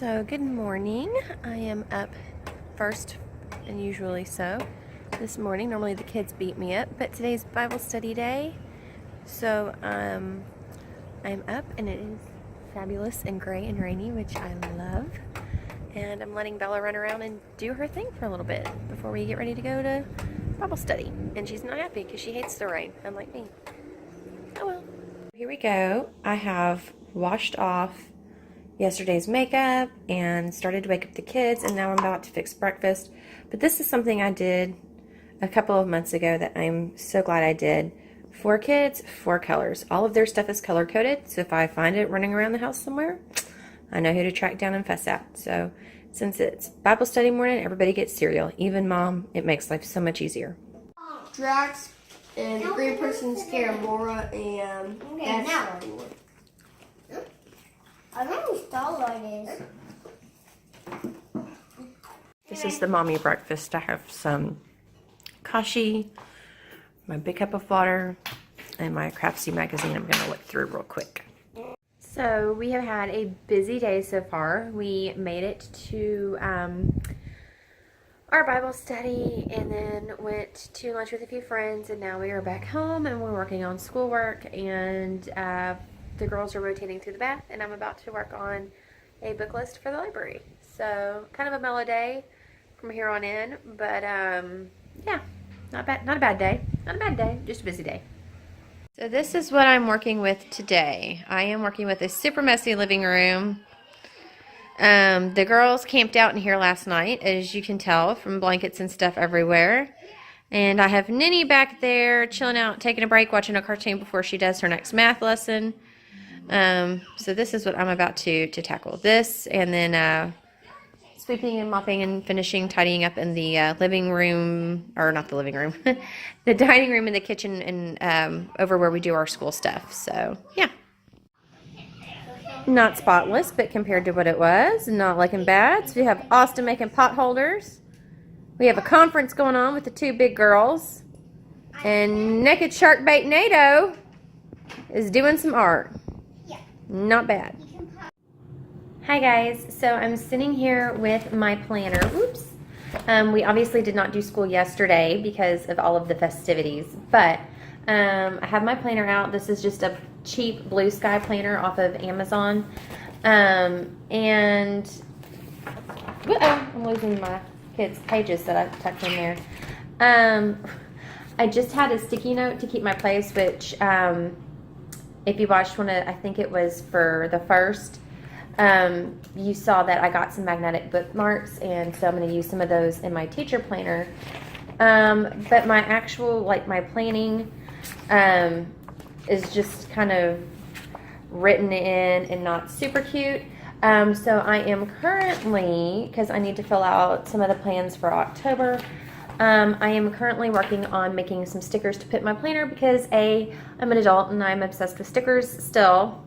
So good morning. I am up first and usually so this morning. Normally the kids beat me up, but today's Bible study day. So I'm up and it is fabulous and gray and rainy, which I love. And I'm letting Bella run around and do her thing for a little bit before we get ready to go to Bible study. And she's not happy because she hates the rain, unlike me. Oh well. Here we go. I have washed off yesterday's makeup and started to wake up the kids, and now I'm about to fix breakfast. But this is something I did a couple of months ago that I'm so glad I did. 4 kids, 4 colors. All of their stuff is color coded, so if I find it running around the house somewhere, I know who to track down and fuss at. So since it's Bible study morning, everybody gets cereal. Even Mom. It makes life so much easier. Drax and the green person's Laura and Ashley. I don't know what Starlight is. This is the mommy breakfast. I have some kashi, my big cup of water, and my Craftsy magazine I'm going to look through real quick. So we have had a busy day so far. We made it to our Bible study and then went to lunch with a few friends, and now we are back home and we're working on schoolwork, and the girls are rotating through the bath, and I'm about to work on a book list for the library. So kind of a mellow day from here on in, but yeah, not a bad day. Not a bad day, just a busy day. So this is what I'm working with today. I am working with a super messy living room. The girls camped out in here last night, as you can tell from blankets and stuff everywhere. And I have Ninny back there chilling out, taking a break, watching a cartoon before she does her next math lesson. So this is what I'm about to tackle. This, and then sweeping and mopping and finishing tidying up in the living room, or not the living room, the dining room and the kitchen, and over where we do our school stuff. So yeah, not spotless, but compared to what it was, not looking bad. So we have Austin making pot holders. We have a conference going on with the 2 big girls, and Naked Shark Bait NATO is doing some art. Not bad. Hi guys, so I'm sitting here with my planner. Oops. We obviously did not do school yesterday because of all of the festivities, but I have my planner out. This is just a cheap Blue Sky planner off of Amazon. And I'm losing my kids' pages that I tucked in there. I just had a sticky note to keep my place, which if you watched one of, I think it was for the first, you saw that I got some magnetic bookmarks, and so I'm going to use some of those in my teacher planner. But my actual, my planning is just kind of written in and not super cute. So I am currently, because I need to fill out some of the plans for October, I am currently working on making some stickers to put in my planner because I'm an adult and I'm obsessed with stickers still.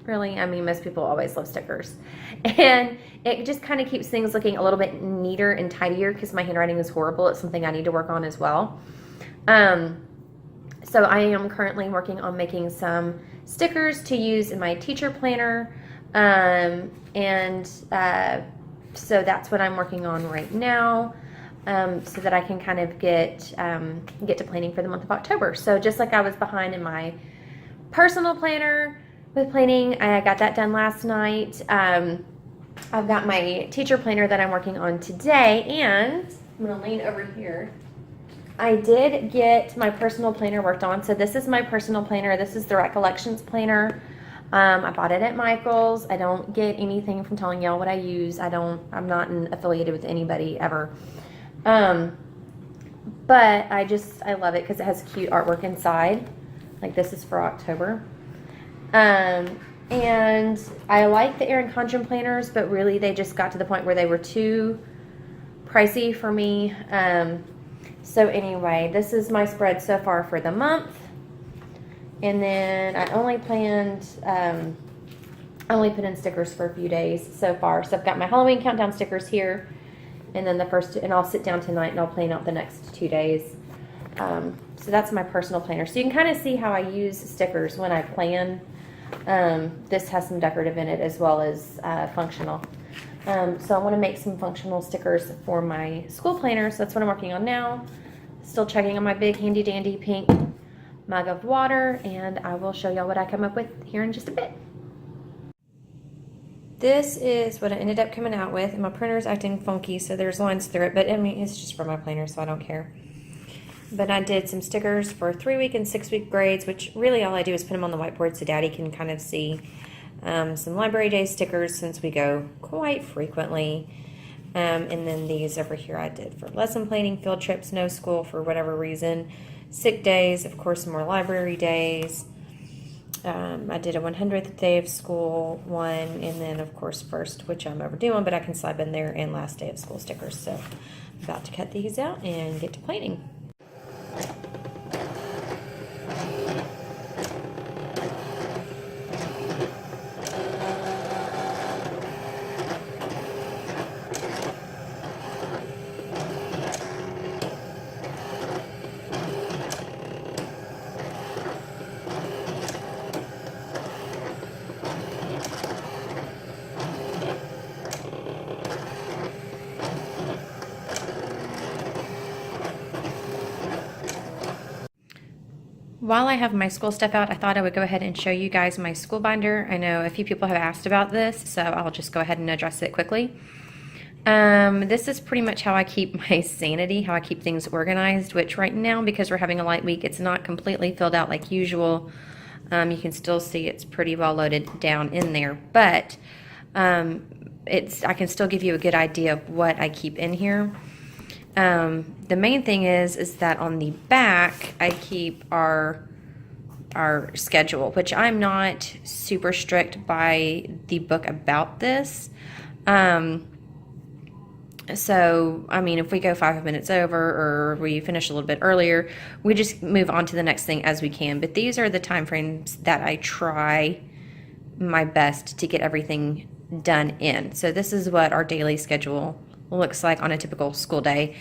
Really, I mean, most people always love stickers. And it just kind of keeps things looking a little bit neater and tidier because my handwriting is horrible. It's something I need to work on as well. So I am currently working on making some stickers to use in my teacher planner. So that's what I'm working on right now. So that I can kind of get to planning for the month of October. So just like I was behind in my personal planner with planning, I got that done last night. I've got my teacher planner that I'm working on today, and I'm going to lean over here. I did get my personal planner worked on. So this is my personal planner. This is the Recollections planner. I bought it at Michael's. I don't get anything from telling y'all what I use. I'm not affiliated with anybody ever. But I love it because it has cute artwork inside. Like this is for October. And I like the Erin Condren planners, but really they just got to the point where they were too pricey for me. So anyway, this is my spread so far for the month. And then I only planned, I only put in stickers for a few days so far. So I've got my Halloween countdown stickers here. And then and I'll sit down tonight and I'll plan out the next 2 days. So that's my personal planner. So you can kind of see how I use stickers when I plan. This has some decorative in it as well as functional. So I want to make some functional stickers for my school planner. So that's what I'm working on now. Still checking on my big handy dandy pink mug of water, and I will show y'all what I come up with here in just a bit. This is what I ended up coming out with, and my printer is acting funky, so there's lines through it, but I mean, it's just for my planner, so I don't care. But I did some stickers for 3-week and 6-week grades, which really all I do is put them on the whiteboard so Daddy can kind of see. Some library day stickers since we go quite frequently. And then these over here I did for lesson planning, field trips, no school for whatever reason, sick days, of course, more library days. I did a 100th day of school one, and then of course first, which I'm overdoing, but I can slide in there, and last day of school stickers. So I'm about to cut these out and get to planning. While I have my school stuff out, I thought I would go ahead and show you guys my school binder. I know a few people have asked about this, so I'll just go ahead and address it quickly. This is pretty much how I keep my sanity, how I keep things organized, which right now, because we're having a light week, it's not completely filled out like usual. You can still see it's pretty well loaded down in there, but I can still give you a good idea of what I keep in here. The main thing is that on the back I keep our schedule, which I'm not super strict by the book about this. So I mean, if we go 5 minutes over or we finish a little bit earlier, we just move on to the next thing as we can. But these are the time frames that I try my best to get everything done in. So this is what our daily schedule looks like on a typical school day.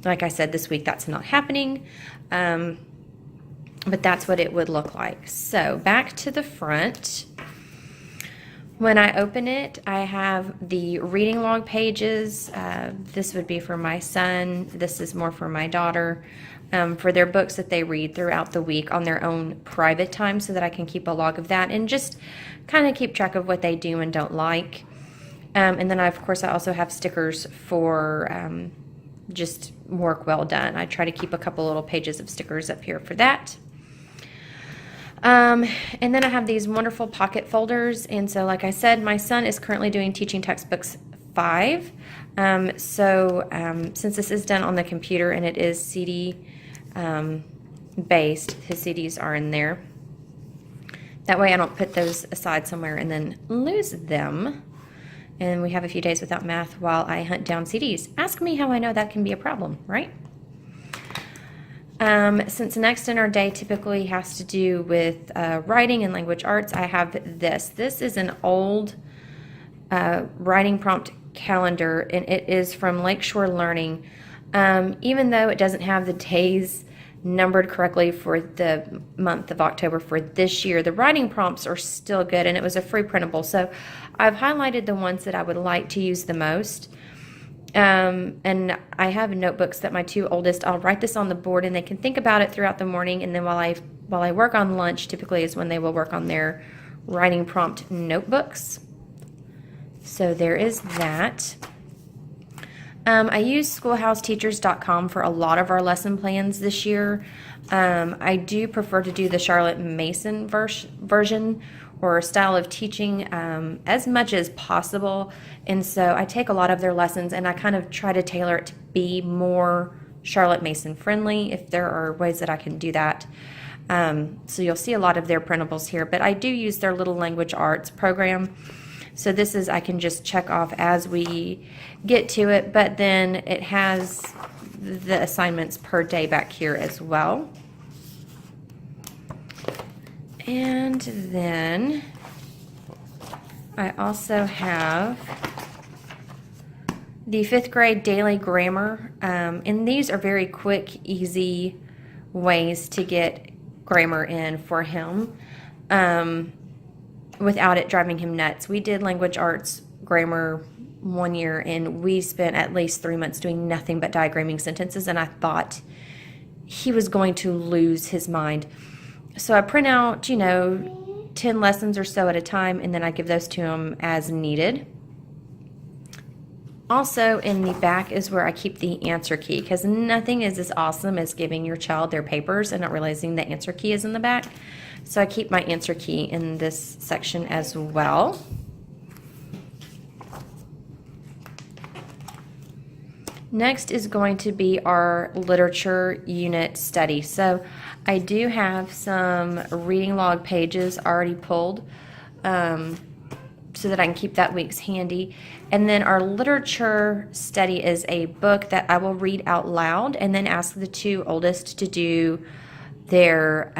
Like I said, this week that's not happening, but that's what it would look like. So back to the front. When I open it, I have the reading log pages. This would be for my son. This is more for my daughter, for their books that they read throughout the week on their own private time, so that I can keep a log of that and just kind of keep track of what they do and don't like. And then, of course, I also have stickers for just work well done. I try to keep a couple little pages of stickers up here for that. And then I have these wonderful pocket folders. And so, like I said, my son is currently doing Teaching Textbooks 5. Since this is done on the computer and it is CD based, his CDs are in there. That way I don't put those aside somewhere and then lose them. And we have a few days without math while I hunt down CDs. Ask me how I know that can be a problem, right? Since next in our day typically has to do with writing and language arts, I have this. This is an old writing prompt calendar, and it is from Lakeshore Learning. Even though it doesn't have the days numbered correctly for the month of October for this year, the writing prompts are still good, and it was a free printable. So I've highlighted the ones that I would like to use the most. And I have notebooks that my 2 oldest, I'll write this on the board and they can think about it throughout the morning, and then while I work on lunch, typically is when they will work on their writing prompt notebooks. So there is that. I use schoolhouseteachers.com for a lot of our lesson plans this year. I do prefer to do the Charlotte Mason version or style of teaching as much as possible. And so I take a lot of their lessons and I kind of try to tailor it to be more Charlotte Mason friendly, if there are ways that I can do that. So you'll see a lot of their printables here, but I do use their little language arts program. So this is, I can just check off as we get to it, but then it has the assignments per day back here as well. And then I also have the 5th grade daily grammar, and these are very quick, easy ways to get grammar in for him without it driving him nuts. We did language arts grammar one year, and we spent at least 3 months doing nothing but diagramming sentences, and I thought he was going to lose his mind. So I print out, 10 lessons or so at a time, and then I give those to him as needed. Also, in the back is where I keep the answer key, because nothing is as awesome as giving your child their papers and not realizing the answer key is in the back. So I keep my answer key in this section as well. Next is going to be our literature unit study. So I do have some reading log pages already pulled so that I can keep that week's handy. And then our literature study is a book that I will read out loud and then ask the two oldest to do their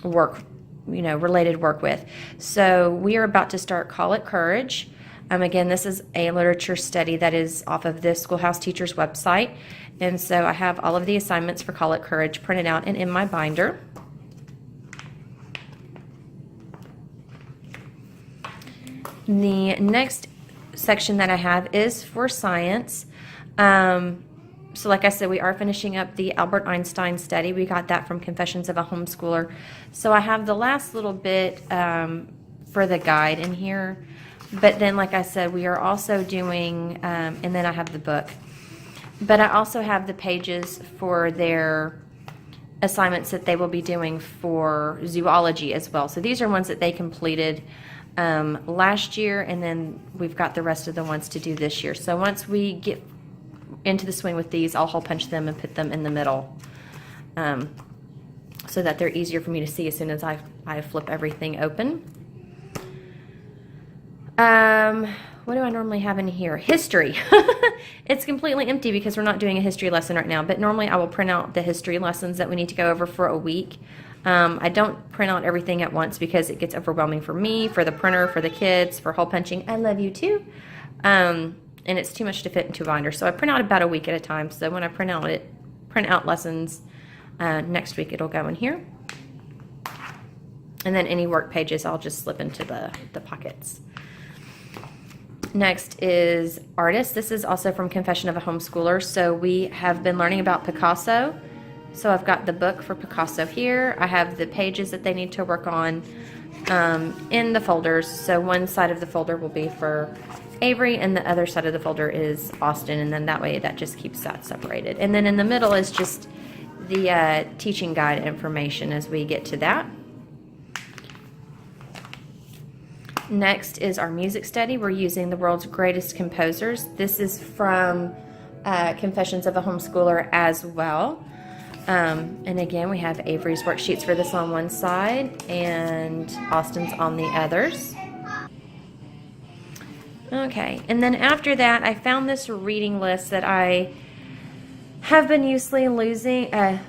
work, related work with. So we are about to start Call It Courage. Again, this is a literature study that is off of this Schoolhouse Teacher's website. And so I have all of the assignments for Call It Courage printed out and in my binder. The next section that I have is for science. So like I said, we are finishing up the Albert Einstein study. We got that from Confessions of a Homeschooler. So I have the last little bit for the guide in here. But then, like I said, we are also doing, and then I have the book. But I also have the pages for their assignments that they will be doing for zoology as well. So these are ones that they completed last year, and then we've got the rest of the ones to do this year. So once we get into the swing with these, I'll hole punch them and put them in the middle so that they're easier for me to see as soon as I flip everything open. What do I normally have in here? History. It's completely empty because we're not doing a history lesson right now, but normally I will print out the history lessons that we need to go over for a week. I don't print out everything at once because it gets overwhelming for me, for the printer, for the kids, for hole punching. I love you too. And it's too much to fit into a binder. So I print out about a week at a time. So when I print out lessons next week, it'll go in here. And then any work pages, I'll just slip into the pockets. Next is artists. This is also from Confession of a Homeschooler. So we have been learning about Picasso. So I've got the book for Picasso here. I have the pages that they need to work on in the folders. So one side of the folder will be for Avery and the other side of the folder is Austin, and then that way that just keeps that separated. And then in the middle is just the teaching guide information as we get to that. Next is our music study. We're using the world's greatest composers. This is from Confessions of a Homeschooler as well. And again, we have Avery's worksheets for this on one side and Austin's on the others. Okay, and then after that, I found this reading list that I have been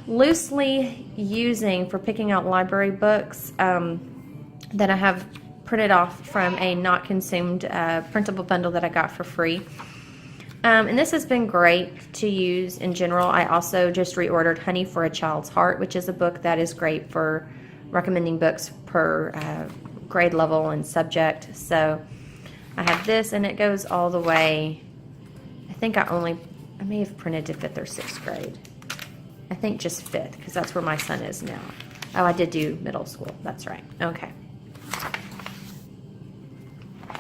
loosely using for picking out library books that I have printed off from a not consumed printable bundle that I got for free. And this has been great to use in general. I also just reordered Honey for a Child's Heart, which is a book that is great for recommending books per grade level and subject. So I have this, and it goes all the way. I think I may have printed to 5th or 6th grade. I think just 5th, because that's where my son is now. Oh, I did do middle school. That's right. Okay.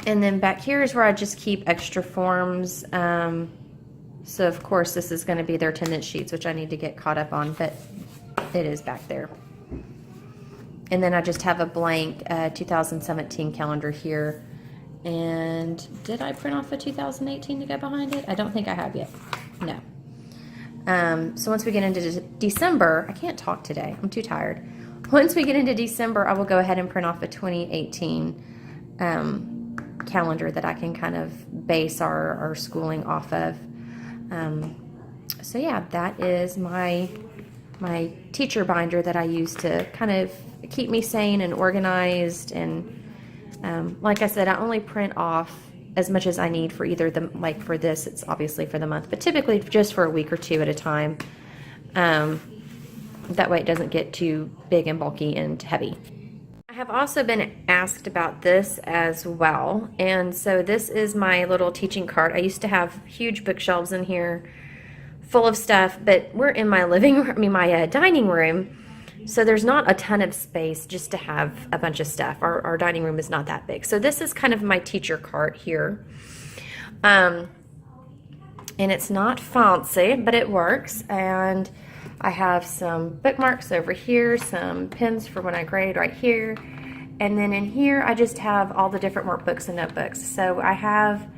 And then back here is where I just keep extra forms. So of course this is going to be their attendance sheets, which I need to get caught up on, but it is back there. And then I just have a blank 2017 calendar here. And did I print off a 2018 to go behind it? I don't think I have yet. No. So once we get into December, I can't talk today. I'm too tired. Once we get into December, I will go ahead and print off a 2018 calendar that I can kind of base our schooling off of. So yeah, that is my teacher binder that I use to kind of keep me sane and organized. And like I said, I only print off as much as I need for either like for this, it's obviously for the month, but typically just for a week or two at a time. That way it doesn't get too big and bulky and heavy. I have I've also been asked about this as well, and so this is my little teaching cart. I used to have huge bookshelves in here full of stuff, but we're in my my dining room, so there's not a ton of space just to have a bunch of stuff. Our dining room is not that big. So this is kind of my teacher cart here. And it's not fancy, but it works. And I have some bookmarks over here, some pens for when I grade right here. And then in here, I just have all the different workbooks and notebooks. So I have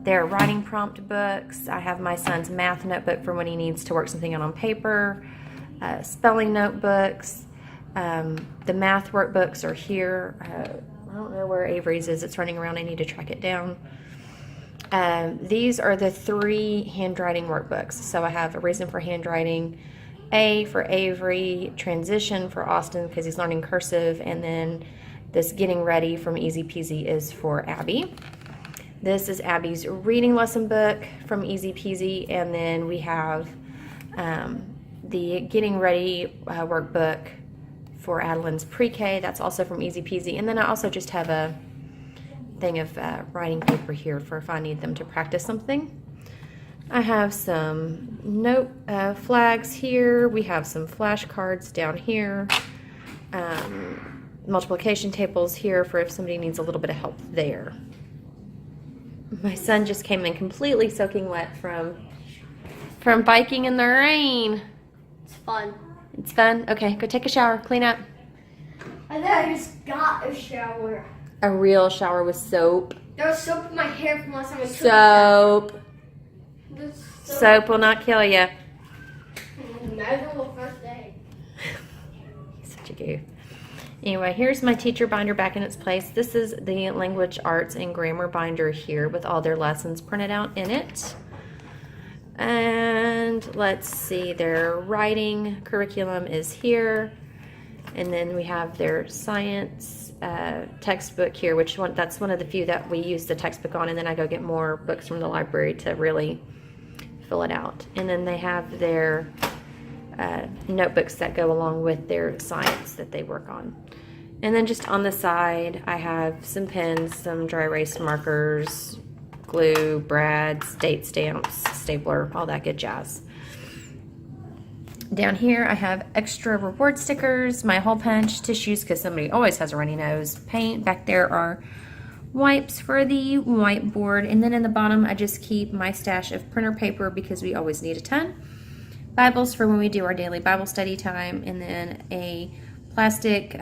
their writing prompt books. I have my son's math notebook for when he needs to work something out on paper. Spelling notebooks. The math workbooks are here. I don't know where Avery's is. It's running around. I need to track it down. These are the 3 handwriting workbooks. So I have a reason for handwriting, A for Avery, transition for Austin because he's learning cursive, and then this getting ready from Easy Peasy is for Abby. This is Abby's reading lesson book from Easy Peasy, and then we have the getting ready workbook for Adeline's pre-K. That's also from Easy Peasy. And then I also just have a thing of writing paper here for if I need them to practice something. I have some note flags here. We have some flashcards down here. Multiplication tables here for if somebody needs a little bit of help there. My son just came in completely soaking wet from biking in the rain. It's fun. It's fun? Okay, go take a shower, clean up. And then I just got a shower. A real shower with soap. There was soap in my hair from last time I took Soap. it. Soap will not kill you. Neither will first day. He's such a goof. Anyway, here's my teacher binder back in its place. This is the language arts and grammar binder here with all their lessons printed out in it. And let's see, their writing curriculum is here. And then we have their science textbook here, that's one of the few that we use the textbook on, and then I go get more books from the library to really fill it out. And then they have their notebooks that go along with their science that they work on. And then just on the side, I have some pens, some dry erase markers, glue, brads, date stamps, stapler, all that good jazz. Down here, I have extra reward stickers, my hole punch, tissues, because somebody always has a runny nose, paint. Back there are wipes for the whiteboard. And then in the bottom, I just keep my stash of printer paper because we always need a ton. Bibles for when we do our daily Bible study time. And then a plastic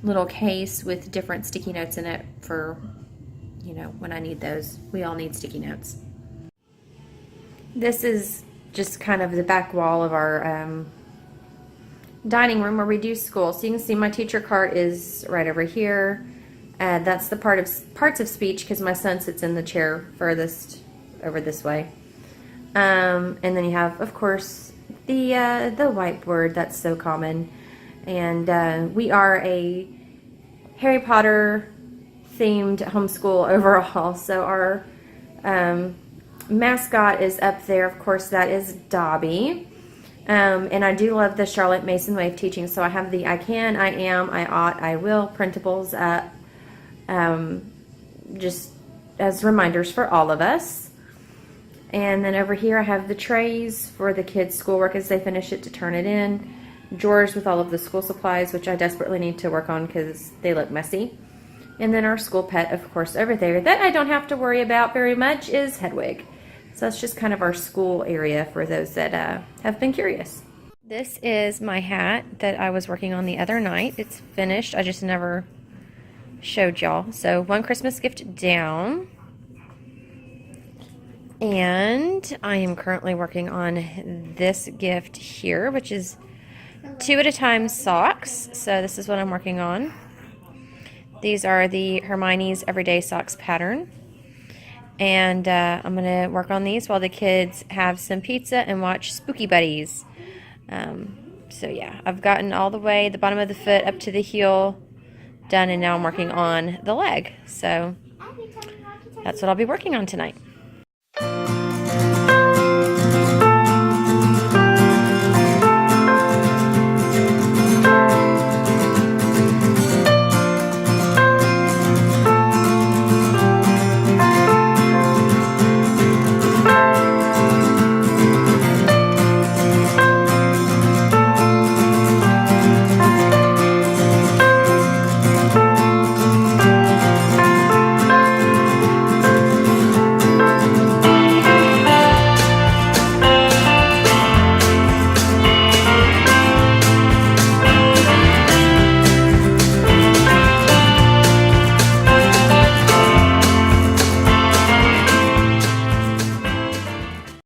little case with different sticky notes in it for, you know, when I need those. We all need sticky notes. This is just kind of the back wall of our dining room where we do school. So you can see my teacher cart is right over here. That's the parts of speech because my son sits in the chair furthest over this way. And then you have, of course, the whiteboard. That's so common. And we are a Harry Potter themed homeschool overall. So our mascot is up there. Of course, that is Dobby. And I do love the Charlotte Mason way of teaching. So I have the I can, I am, I ought, I will printables up just as reminders for all of us. And then over here I have the trays for the kids' schoolwork as they finish it to turn it in. Drawers with all of the school supplies, which I desperately need to work on because they look messy. And then our school pet, of course, over there that I don't have to worry about very much is Hedwig. So that's just kind of our school area for those that have been curious. This is my hat that I was working on the other night. It's finished. I just never showed y'all. So one Christmas gift down. And I am currently working on this gift here, which is 2 at a time socks. So this is what I'm working on. These are the Hermione's Everyday Socks pattern. And I'm going to work on these while the kids have some pizza and watch Spooky Buddies. So yeah, I've gotten all the way, the bottom of the foot up to the heel done, and now I'm working on the leg. So that's what I'll be working on tonight.